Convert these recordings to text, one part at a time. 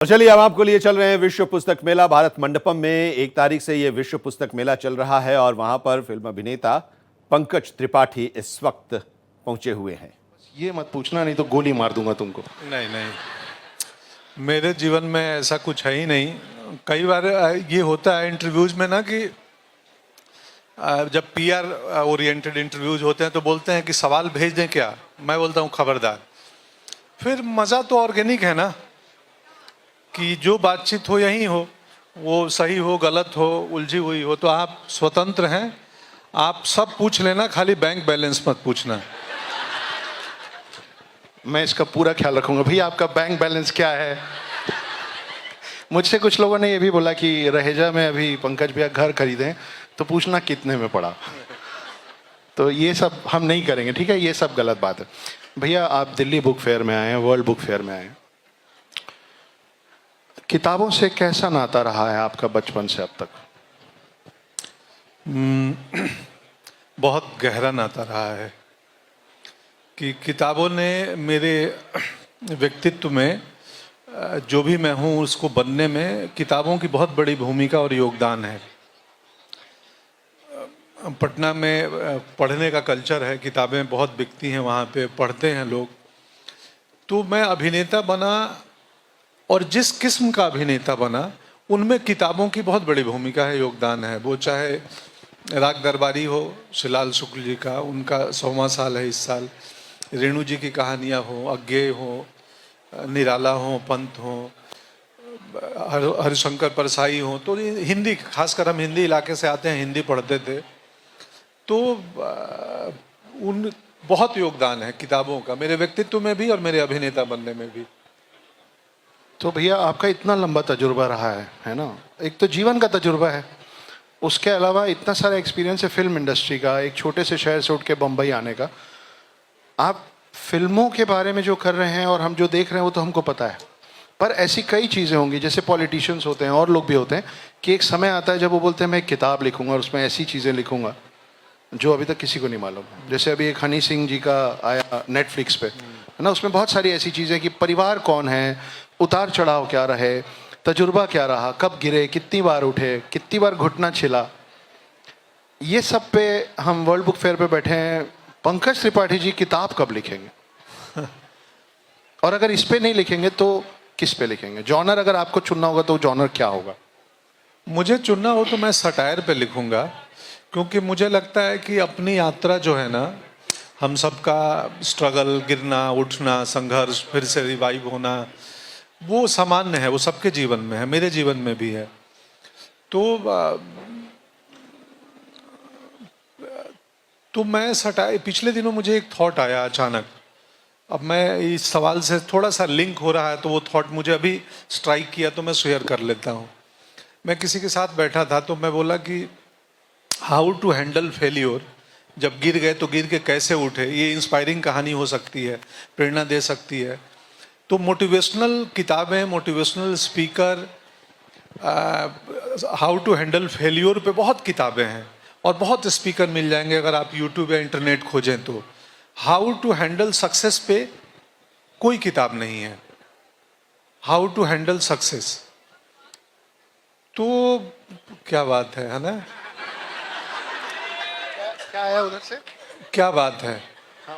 तो चलिए अब आपको लिए चल रहे हैं विश्व पुस्तक मेला। भारत मंडपम में 1 तारीख से ये विश्व पुस्तक मेला चल रहा है और वहां पर फिल्म अभिनेता पंकज त्रिपाठी इस वक्त पहुंचे हुए हैं। ये मत पूछना, नहीं तो गोली मार दूंगा तुमको। नहीं नहीं, मेरे जीवन में ऐसा कुछ है ही नहीं। कई बार ये होता है इंटरव्यूज में ना कि जब पीआर ओरिएंटेड इंटरव्यूज होते हैं तो बोलते हैं कि सवाल भेज दें क्या, मैं बोलता हूँ खबरदार। फिर मज़ा तो ऑर्गेनिक है ना, कि जो बातचीत हो यही हो, वो सही हो गलत हो उलझी हुई हो, तो आप स्वतंत्र हैं, आप सब पूछ लेना, खाली बैंक बैलेंस मत पूछना। मैं इसका पूरा ख्याल रखूंगा। भैया आपका बैंक बैलेंस क्या है? मुझसे कुछ लोगों ने ये भी बोला कि रहेजा में अभी पंकज भैया घर खरीदें तो पूछना कितने में पड़ा। तो ये सब हम नहीं करेंगे, ठीक है? ये सब गलत बात है। भैया आप दिल्ली बुक फेयर में आए हैं, वर्ल्ड बुक फेयर में आए हैं, किताबों से कैसा नाता रहा है आपका बचपन से अब तक? बहुत गहरा नाता रहा है कि किताबों ने मेरे व्यक्तित्व में, जो भी मैं हूँ उसको बनने में किताबों की बहुत बड़ी भूमिका और योगदान है। पटना में पढ़ने का कल्चर है, किताबें बहुत बिकती हैं, वहाँ पे पढ़ते हैं लोग। तो मैं अभिनेता बना और जिस किस्म का अभिनेता बना उनमें किताबों की बहुत बड़ी भूमिका है, योगदान है। वो चाहे राग दरबारी हो, शिलाल शुक्ल जी का, उनका 100वां साल है इस साल, रेणु जी की कहानियाँ हो, अज्ञेय हो, निराला हो, पंत हो, हरिशंकर परसाई हो, तो हिंदी, खासकर हम हिंदी इलाके से आते हैं, हिंदी पढ़ते थे, तो उन बहुत योगदान है किताबों का मेरे व्यक्तित्व में भी और मेरे अभिनेता बनने में भी। तो भैया आपका इतना लंबा तजुर्बा रहा है ना? एक तो जीवन का तजुर्बा है, उसके अलावा इतना सारा एक्सपीरियंस है फिल्म इंडस्ट्री का, एक छोटे से शहर से उठ के बम्बई आने का। आप फिल्मों के बारे में जो कर रहे हैं और हम जो देख रहे हैं वो तो हमको पता है, पर ऐसी कई चीज़ें होंगी, जैसे पॉलिटिशियंस होते हैं और लोग भी होते हैं, कि एक समय आता है जब वो बोलते हैं मैं एक किताब लिखूंगा और उसमें ऐसी चीज़ें लिखूंगा जो अभी तक किसी को नहीं मालूम। जैसे अभी एक हनी सिंह जी का आया नेटफ्लिक्स पे, है ना? उसमें बहुत सारी ऐसी चीज़ें कि परिवार कौन है, उतार चढ़ाव क्या रहे, तजुर्बा क्या रहा, कब गिरे, कितनी बार उठे, कितनी बार घुटना छिला, ये सब पे हम वर्ल्ड बुक फेयर पे बैठे हैं। पंकज त्रिपाठी जी किताब कब लिखेंगे? और अगर इस पे नहीं लिखेंगे तो किस पे लिखेंगे? जॉनर अगर आपको चुनना होगा तो जॉनर क्या होगा? मुझे चुनना हो तो मैं सटायर पे लिखूंगा, क्योंकि मुझे लगता है कि अपनी यात्रा जो है ना, हम सबका स्ट्रगल, गिरना उठना, संघर्ष, फिर से रिवाइव होना, वो सामान्य है, वो सबके जीवन में है, मेरे जीवन में भी है। तो मैं सटाए, पिछले दिनों मुझे एक थॉट आया अचानक, अब मैं इस सवाल से थोड़ा सा लिंक हो रहा है, तो वो थॉट मुझे अभी स्ट्राइक किया तो मैं शेयर कर लेता हूँ। मैं किसी के साथ बैठा था तो मैं बोला कि हाउ टू हैंडल फेल्योर, जब गिर गए तो गिर के कैसे उठे, ये इंस्पायरिंग कहानी हो सकती है, प्रेरणा दे सकती है। तो मोटिवेशनल किताबें, motivational speaker, how to handle failure पे बहुत किताबें हैं और बहुत स्पीकर मिल जाएंगे अगर आप यूट्यूब या इंटरनेट खोजें तो। हाउ टू हैंडल सक्सेस पे कोई किताब नहीं है, हाउ टू हैंडल सक्सेस। तो क्या बात है ना? क्या आया उधर से? क्या बात है?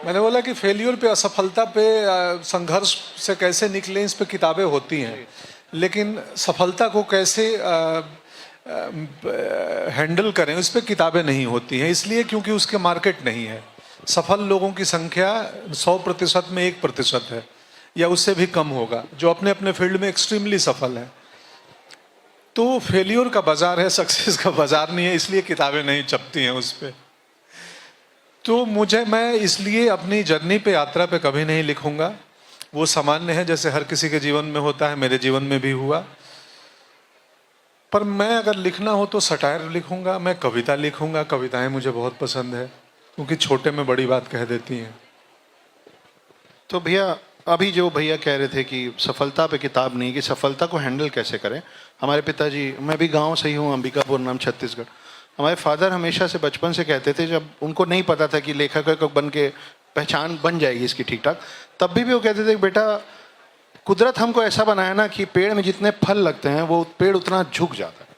मैंने बोला कि फेलियर पे, असफलता पे, संघर्ष से कैसे निकलें, इस पे किताबें होती हैं, लेकिन सफलता को कैसे हैंडल करें, इस पे किताबें नहीं होती हैं। इसलिए क्योंकि उसके मार्केट नहीं है। सफल लोगों की संख्या 100% में 1% है या उससे भी कम होगा, जो अपने अपने फील्ड में एक्सट्रीमली सफल है। तो फेलियर का बाजार है, सक्सेस का बाजार नहीं है, इसलिए किताबें नहीं छपती हैं उस पर। तो मैं इसलिए अपनी जर्नी पे, यात्रा पे कभी नहीं लिखूंगा। वो सामान्य है, जैसे हर किसी के जीवन में होता है, मेरे जीवन में भी हुआ। पर मैं अगर लिखना हो तो सटायर लिखूंगा, मैं कविता लिखूंगा। कविताएं मुझे बहुत पसंद है, क्योंकि छोटे में बड़ी बात कह देती हैं। तो भैया अभी जो भैया कह रहे थे कि सफलता पे किताब नहीं, कि सफलता को हैंडल कैसे करें। हमारे पिताजी, मैं भी गांव से ही हूँ, अंबिकापुर नाम, छत्तीसगढ़। हमारे फादर हमेशा से बचपन से कहते थे, जब उनको नहीं पता था कि लेखक बन के पहचान बन जाएगी इसकी ठीक ठाक, तब भी वो कहते थे कि बेटा कुदरत हमको ऐसा बनाया ना कि पेड़ में जितने फल लगते हैं वो पेड़ उतना झुक जाता है।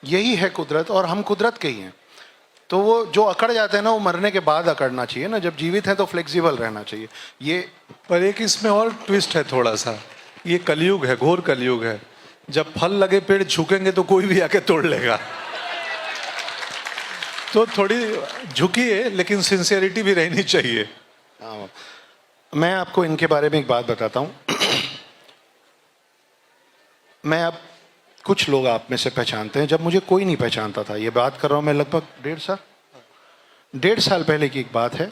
यही है कुदरत, और हम कुदरत के ही हैं। तो वो जो अकड़ जाते हैं ना, वो मरने के बाद अकड़ना चाहिए ना, जब जीवित है तो फ्लेक्सिबल रहना चाहिए। ये पर एक इसमें और ट्विस्ट है थोड़ा सा, ये कलयुग है, घोर कलयुग है। जब फल लगे पेड़ झुकेंगे तो कोई भी आके तोड़ लेगा। तो थोड़ी झुकी है, लेकिन सिंसियरिटी भी रहनी चाहिए। हाँ, मैं आपको इनके बारे में एक बात बताता हूँ। मैं अब कुछ लोग आप में से पहचानते हैं, जब मुझे कोई नहीं पहचानता था। ये बात कर रहा हूँ मैं लगभग 1.5 साल पहले की एक बात है।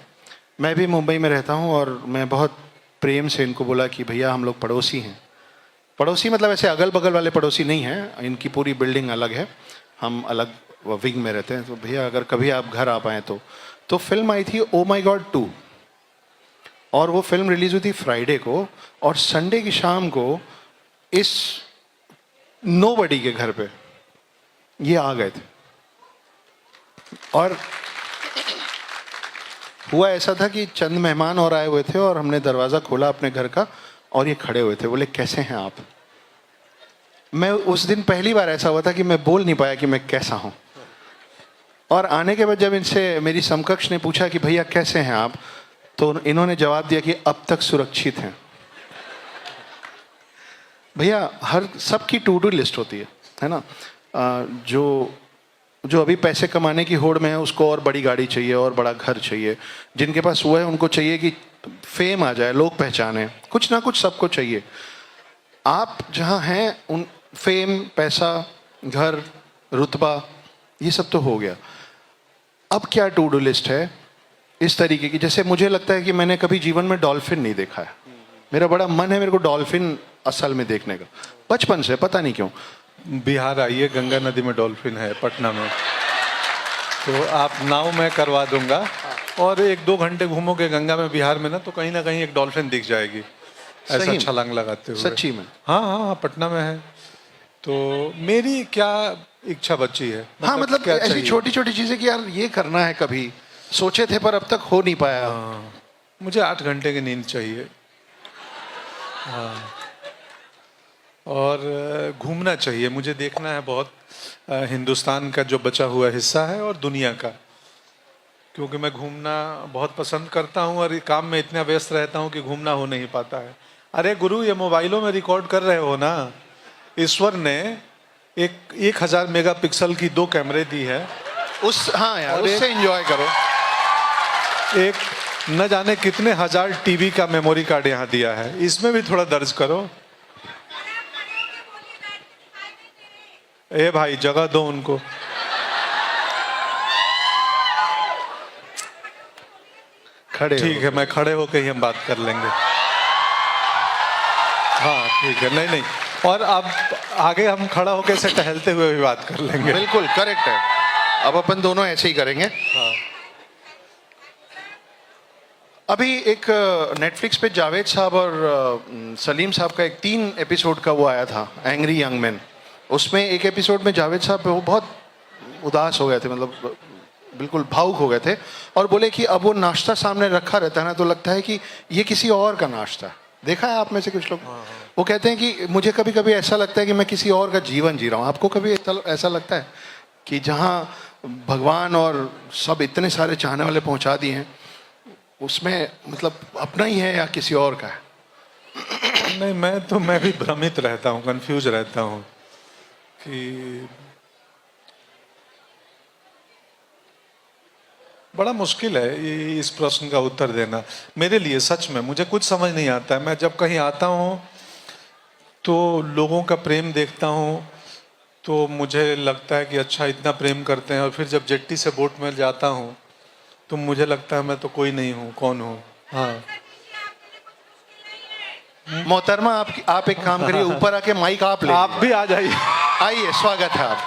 मैं भी मुंबई में रहता हूँ और मैं बहुत प्रेम से इनको बोला कि भैया हम लोग पड़ोसी हैं। पड़ोसी मतलब ऐसे अगल बगल वाले पड़ोसी नहीं हैं, इनकी पूरी बिल्डिंग अलग है, हम अलग विंग में रहते हैं। तो भैया अगर कभी आप घर आ पाएँ तो फिल्म आई थी ओ माई गॉड 2, और वो फिल्म रिलीज हुई थी फ्राइडे को, और संडे की शाम को इस नोबडी के घर पे ये आ गए थे। और हुआ ऐसा था कि चंद मेहमान और आए हुए थे और हमने दरवाज़ा खोला अपने घर का और ये खड़े हुए थे। बोले कैसे हैं आप? मैं उस दिन पहली बार ऐसा हुआ था कि मैं बोल नहीं पाया कि मैं कैसा हूँ। और आने के बाद जब इनसे मेरी समकक्ष ने पूछा कि भैया कैसे हैं आप, तो इन्होंने जवाब दिया कि अब तक सुरक्षित हैं। भैया हर सबकी टू डू लिस्ट होती है ना। जो अभी पैसे कमाने की होड़ में है उसको और बड़ी गाड़ी चाहिए और बड़ा घर चाहिए। जिनके पास वो है उनको चाहिए कि फेम आ जाए, लोग पहचाने, कुछ ना कुछ सबको चाहिए। आप जहाँ हैं उन फेम, पैसा, घर, रुतबा, ये सब तो हो गया। अब क्या टू डू लिस्ट है इस तरीके की, जैसे मुझे लगता है कि मैंने कभी जीवन में डॉल्फिन नहीं देखा है। मेरा बड़ा मन है मेरे को डॉल्फिन असल में देखने का, बचपन से, पता नहीं क्यों। बिहार आइए, गंगा नदी में डॉल्फिन है पटना में, तो आप नाव में करवा दूंगा और 1-2 घंटे घूमोगे गंगा में बिहार में ना, तो कहीं ना कहीं एक डॉल्फिन दिख जाएगी ऐसा सही में? छलांग लगाते हुए। सच्ची में? हाँ हाँ हाँ, पटना में है। तो मेरी क्या इच्छा बची है, हाँ मतलब क्या ऐसी चाहिए? छोटी छोटी चीजें कि यार ये करना है, कभी सोचे थे पर अब तक हो नहीं पाया। हाँ, मुझे 8 घंटे की नींद चाहिए। हाँ, और घूमना चाहिए, मुझे देखना है बहुत हिंदुस्तान का जो बचा हुआ हिस्सा है और दुनिया का, क्योंकि मैं घूमना बहुत पसंद करता हूँ और काम में इतना व्यस्त रहता हूँ कि घूमना हो नहीं पाता है। अरे गुरु, ये मोबाइलों में रिकॉर्ड कर रहे हो ना, ईश्वर ने 1000 मेगापिक्सल की 2 कैमरे दी है। हाँ यार, और उससे एंजॉय करो। एक न जाने कितने हजार टीबी का मेमोरी कार्ड यहाँ दिया है, इसमें भी थोड़ा दर्ज करो। ए भाई, जगह दो उनको। खड़े हो। ठीक है, मैं खड़े होकर ही हम बात कर लेंगे। हाँ ठीक है, नहीं नहीं, और अब आगे हम खड़ा होकर से टहलते हुए भी बात कर लेंगे। बिल्कुल करेक्ट है, अब अपन दोनों ऐसे ही करेंगे। हाँ। अभी एक नेटफ्लिक्स पे जावेद साहब और सलीम साहब का एक 3 एपिसोड का वो आया था, एंग्री यंग मैन। उसमें एक एपिसोड में जावेद साहब वो बहुत उदास हो गए थे, मतलब बिल्कुल भावुक हो गए थे, और बोले कि अब वो नाश्ता सामने रखा रहता है ना, तो लगता है कि ये किसी और का नाश्ता है। देखा है आप में से कुछ लोग? वो कहते हैं कि मुझे कभी कभी ऐसा लगता है कि मैं किसी और का जीवन जी रहा हूँ। आपको कभी ऐसा लगता है कि जहाँ भगवान और सब इतने सारे चाहने वाले पहुँचा दिए हैं, उसमें मतलब अपना ही है या किसी और का है? नहीं, मैं भी भ्रमित रहता हूँ, कंफ्यूज रहता हूँ कि बड़ा मुश्किल है ये इस प्रश्न का उत्तर देना मेरे लिए। सच में मुझे कुछ समझ नहीं आता है। मैं जब कहीं आता हूँ तो लोगों का प्रेम देखता हूँ तो मुझे लगता है कि अच्छा, इतना प्रेम करते हैं, और फिर जब जेट्टी से बोट में जाता हूँ तो मुझे लगता है मैं तो कोई नहीं हूँ, कौन हूँ। हाँ मोहतरमा, आप एक काम करिए, ऊपर आके माइक आप ले आप भी आ जाइए। आइए, स्वागत है आप।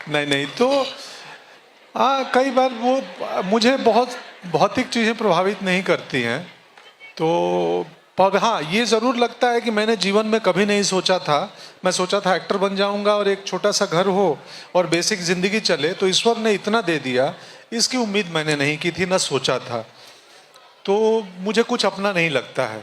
नहीं नहीं, तो कई बार वो मुझे बहुत भौतिक चीज़ें प्रभावित नहीं करती हैं, तो पर हाँ, ये ज़रूर लगता है कि मैंने जीवन में कभी नहीं सोचा था। मैं सोचा था एक्टर बन जाऊंगा और एक छोटा सा घर हो और बेसिक ज़िंदगी चले, तो ईश्वर ने इतना दे दिया, इसकी उम्मीद मैंने नहीं की थी, ना सोचा था। तो मुझे कुछ अपना नहीं लगता है।